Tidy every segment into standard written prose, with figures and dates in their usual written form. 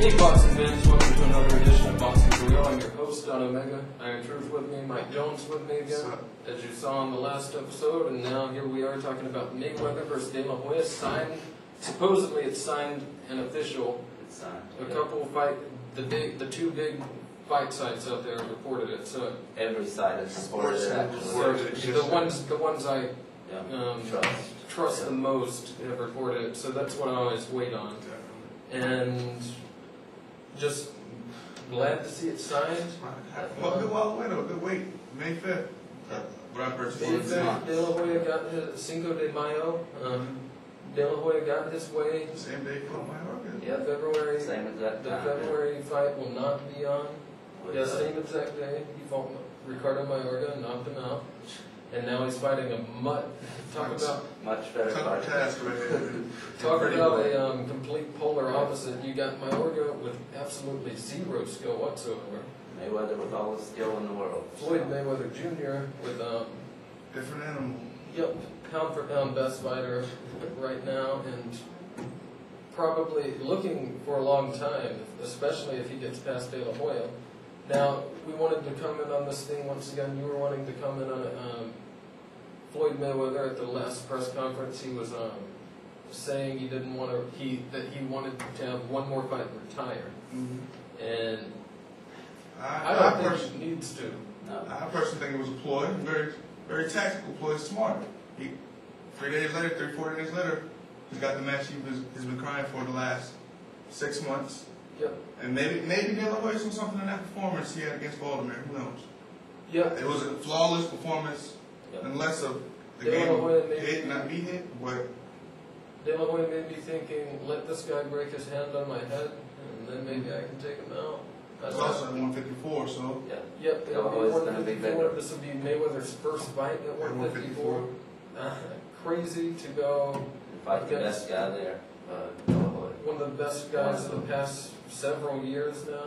Hey boxing fans, welcome to another edition of Boxing for Real. I'm your host, Don Omega. Iron Truth with me, Mike Jones with me again, as you saw in the last episode. And now here we are talking about Mayweather versus De La Hoya. Signed, supposedly it's signed and official. It's signed. A couple fight, the two big fight sites out there reported it. So every site has supported it. Actually, so the ones I trust the Yeah. most have reported it. So that's what I always wait on. And just glad to see it signed. Well, good while away though, good wait. May 5th. When I purchased it. De La Hoya got his Cinco de Mayo. De La Hoya got his way. Same day for my organ. Yeah, February. same exact The time. February fight will not be on. With, Yeah, same exact day. He fought Ricardo Mayorga and knocked him out. And now he's fighting a mutt. Talk about much better tough fight. task right here. talk about a complete polar opposite. You got Mayorga with absolutely zero skill whatsoever. Mayweather with all the skill in the world. Floyd Mayweather Jr. with Different animal. yep, pound for pound best fighter right now, and probably looking for a long time, especially if he gets past De La Hoya. Now, we wanted to comment on this thing once again. You were wanting to comment on it. Floyd Mayweather at the last press conference, he was saying he didn't want to. That he wanted to have one more fight and retire, and I don't think he needs to. No. I personally think it was a ploy, very, very tactical ploy, smart. 4 days later, he's got the match he's been crying for the last 6 months. Yep. And maybe De La Hoya saw something in that performance he had against Baltimore. Who knows? Yep. It was a flawless performance, Yep. unless of the De La Hoya game hit, not be hit, but De La Hoya may be thinking, let this guy break his hand on my head, and then maybe I can take him out. it's also at 154, so. Yeah. Yep, De La Hoya's gonna be 154. bigger. This will be Mayweather's first fight at 154. Crazy to go Fight the best guy there. De La Hoya. one of the best guys of the past several years now.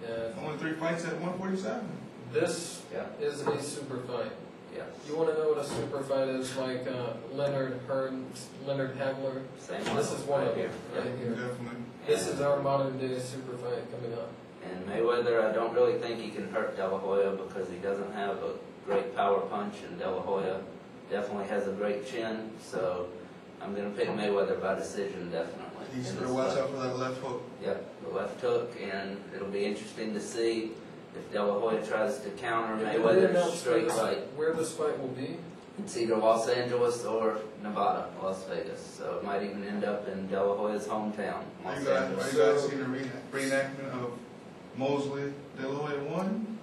And Only 3 fights at 147. this Yeah. is a super fight. Yeah. You want to know what a super fight is? Like Leonard Hearns, Leonard Hagler. Same This is one of them right here. Definitely. This is our modern day super fight coming up. And Mayweather, I don't really think he can hurt De La Hoya because he doesn't have a great power punch, and De La Hoya definitely has a great chin. So I'm going to pick Mayweather by decision, definitely. He's in going this to watch fight. out for that left hook. Yep, the left hook, and it'll be interesting to see if De La Hoya tries to counter Did they Mayweather's announce straight fight. where this fight will be? It's either Los Angeles or Nevada, Las Vegas. So it might even end up in De La Hoya's hometown, Are Los you guys Angeles. seen the reenactment of Mosley De La Hoya 1?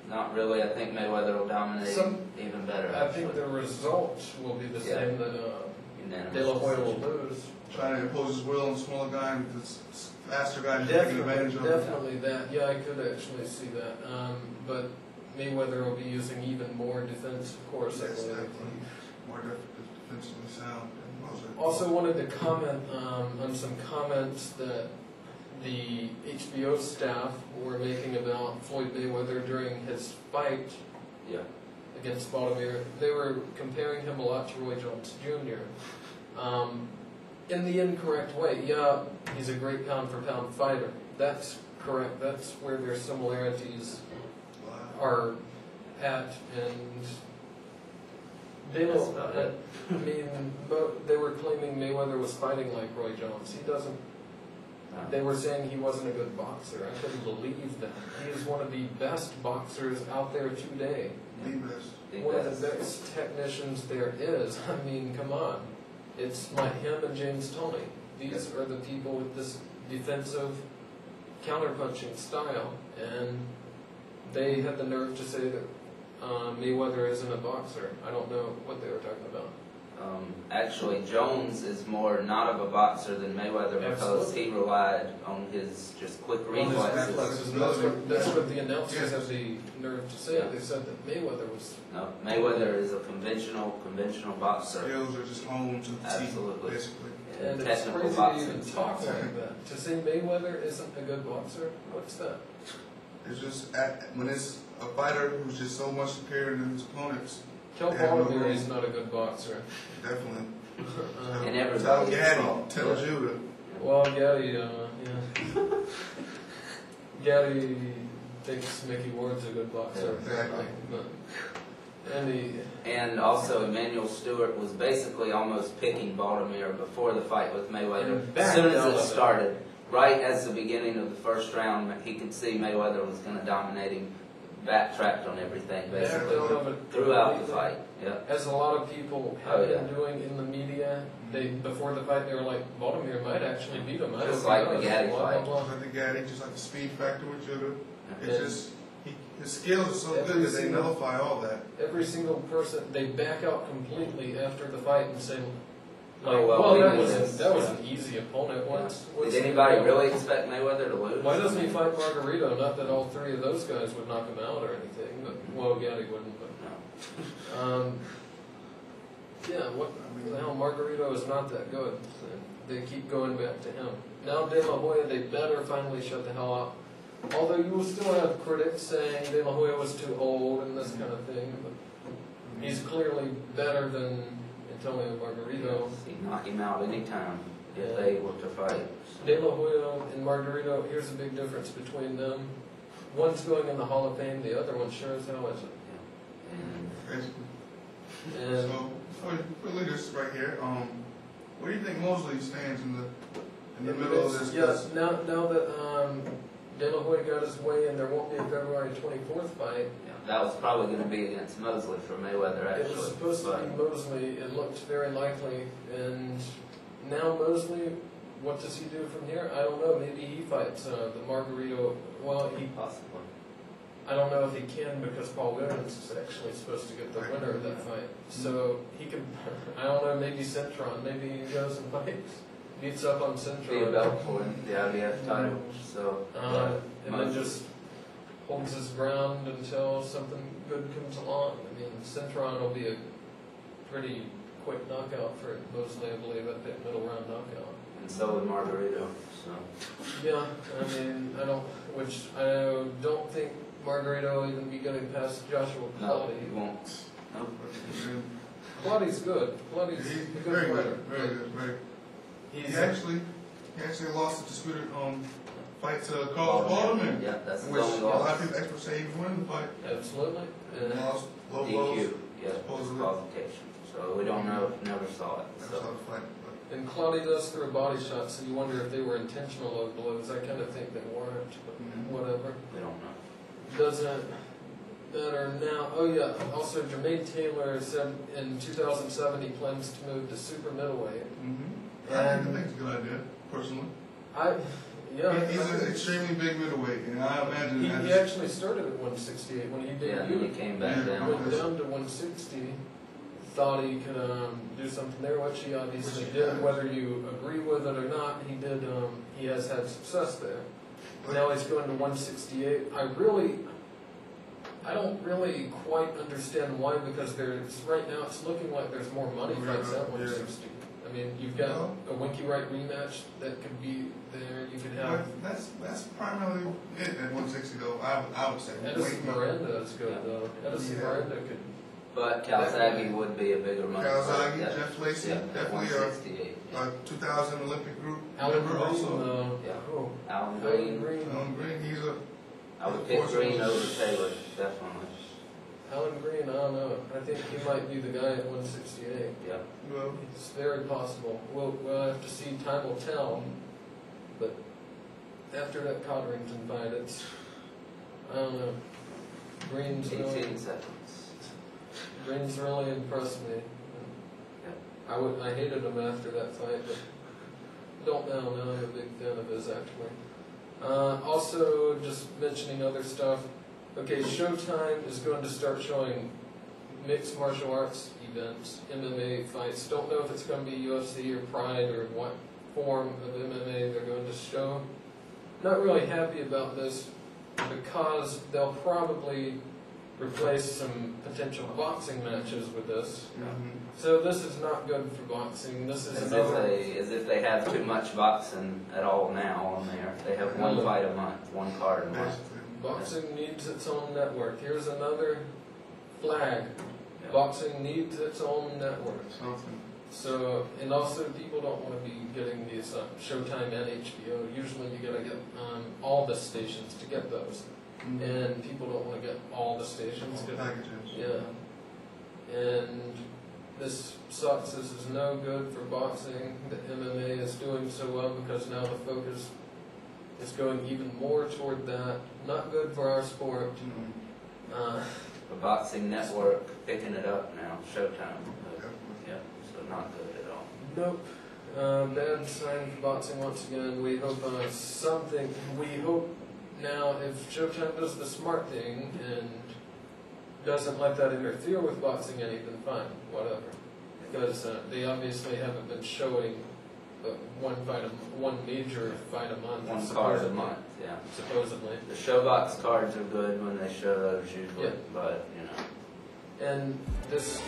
Not really. I think Mayweather will dominate even better. I think the result will be the same, that Unanimous De La Hoya will decision. lose. Trying to impose his will on a smaller guy, and this faster guy just taking advantage of it. Definitely that. Yeah, I could actually see that. But Mayweather will be using even more defense, of course. I Yes, believe. definitely. More defensively sound than Mosley. Also wanted to comment on some comments that the HBO staff were making about Floyd Mayweather during his fight Yeah. against Baltimore. They were comparing him a lot to Roy Jones Jr. In the incorrect way. Yeah, he's a great pound-for-pound fighter. That's correct. That's where their similarities are at. And they That's don't. about it. I mean, they were claiming Mayweather was fighting like Roy Jones. He doesn't. They were saying he wasn't a good boxer. I couldn't believe that. He is one of the best boxers out there today. The best. One of the best technicians there is. I mean, come on. It's like him and James Toney. These are the people with this defensive counterpunching style. And they had the nerve to say that Mayweather isn't a boxer. I don't know what they were talking about. Actually, Jones is more not of a boxer than Mayweather because Absolutely. he relied on his just quick reflexes. That's what the announcers had the nerve to say. Yeah. They said that Mayweather was... No, Mayweather is a conventional boxer. Skills are just honed to the team, Absolutely. basically. And it's Technical crazy to boxing. even talk like that. To say Mayweather isn't a good boxer, what's that? It's just when it's a fighter who's just so much superior than his opponents. Tell Yeah, Baltimore no, he's not a good boxer. Definitely. And everybody Tell is Gaddy, wrong. tell Yeah. Judah. Well, Gaddy, yeah. Gaddy thinks Mickey Ward's a good boxer. Exactly. And also Emmanuel Stewart was basically almost picking Baltimore before the fight with Mayweather. As soon as it started, right as the beginning of the first round, he could see Mayweather was going to dominate him. Backtracked on everything basically throughout the fight. Yeah. As a lot of people have been doing in the media, before the fight they were like, Baltimore might actually beat him. Just like the Gaddy fight. Just like the Gaddy, just like the speed factor with Judah. It's just his skills are so good that they nullify all that. Every single person, they back out completely after the fight and say, like, Oh, well, that was an easy opponent. Did anybody really expect Mayweather to lose? Why doesn't he fight Margarito? Not that all three of those guys would knock him out or anything, but well, Gaddy wouldn't. But yeah, what the hell? Margarito is not that good. They keep going back to him. Now De La Hoya, they better finally shut the hell up. Although you will still have critics saying De La Hoya was too old and this kind of thing, but he's clearly better than Antonio Margarito. He'd knock him out anytime if they were to fight. De La Hoya and Margarito, here's the big difference between them. One's going in the Hall of Fame, the other one sure as hell isn't. And so, for leaders right here, where do you think Mosley stands in the middle of this? Yes, now that De La Hoya got his way and there won't be a February 24th fight. That was probably going to be against Mosley for Mayweather, actually. It was supposed to be Mosley. It looked very likely. And now Mosley, what does he do from here? I don't know. Maybe he fights the Margarito. Well, possibly. I don't know if he can because Paul Williams is actually supposed to get the winner of that fight. So he could, I don't know, maybe Centron. Maybe he goes and fights, beats up on Centron. Be a belt for him, the IBF title. So, and then just holds his ground until something good comes along. I mean, Centron will be a pretty quick knockout for Mosley, I believe, at that middle round knockout. And so would Margarito. So. Yeah, I mean, I don't think Margarito will even be getting past Joshua Clottey. No, he won't. No. Clottey's good. Clottey's a good very fighter. good, very good, very good. He actually lost a disputed fight to Carlos Baltimore. Yeah, that's the which only a lot loss. of people experts say he was winning the fight. Absolutely. Lost low DQ, blows. yeah, disqualification. So we don't know, never saw it. Never So. saw the fight. And Clottey does throw a body shot, so you wonder if they were intentional low blows. I kind of think they weren't, but whatever. We don't know. Doesn't matter now. Oh yeah, also Jermaine Taylor said in 2007 he plans to move to super middleweight. I think it's a good idea, personally. He's an extremely big middleweight, and I imagine he actually started at 168 when he debuted. Yeah, then he came back down. Went down to 160. Thought he could do something there, which he obviously did. Whether you agree with it or not, he did. He has had success there. Now he's going to 168. I don't really quite understand why, because right now it's looking like there's more money fights at 160. I mean, you've got a Winky Wright rematch that could be there. You could have. That's primarily it at 160, though. I would say. Edison Miranda is good though. Edison Miranda could. But Calzaghe would be a bigger money. Calzaghe, Jeff Lacey, definitely a 2000 Olympic group member also. Alan Green. He's I would pick Green over Taylor, definitely. Alan Green, I don't know. I think he might be the guy at 168. Yeah. Well, it's very possible. We'll have to see. Time will tell. But after that Codrington fight, I don't know. Green's 18 seconds. Green's really impressed me. I hated him after that fight, but don't now. Now I'm a big fan of his actually. Also, just mentioning other stuff. Okay, Showtime is going to start showing mixed martial arts events, MMA fights. Don't know if it's going to be UFC or Pride or what form of MMA they're going to show. Not really happy about this because they'll probably replace some potential boxing matches with this. So this is not good for boxing. This is as if they have too much boxing at all now on there. They have one fight a month, one card a month. Boxing needs its own network. Here's another flag. Boxing needs its own network. So, and also people don't want to be getting these Showtime and HBO. Usually you gotta get all the stations to get those. And people don't want to get all the stations. Packages. Yeah. And this sucks. This is no good for boxing. The MMA is doing so well because now the focus is going even more toward that. Not good for our sport. The Boxing Network picking it up now, Showtime. Yeah, so not good at all. Nope. Bad sign for boxing once again. We hope something. We hope now if Showtime does the smart thing and doesn't let that interfere with boxing any, then fine, whatever. Because they obviously haven't been showing one major fight a month. One card a month, yeah. Supposedly. The Showbox cards are good when they show those usually, Yeah. but, you know. And this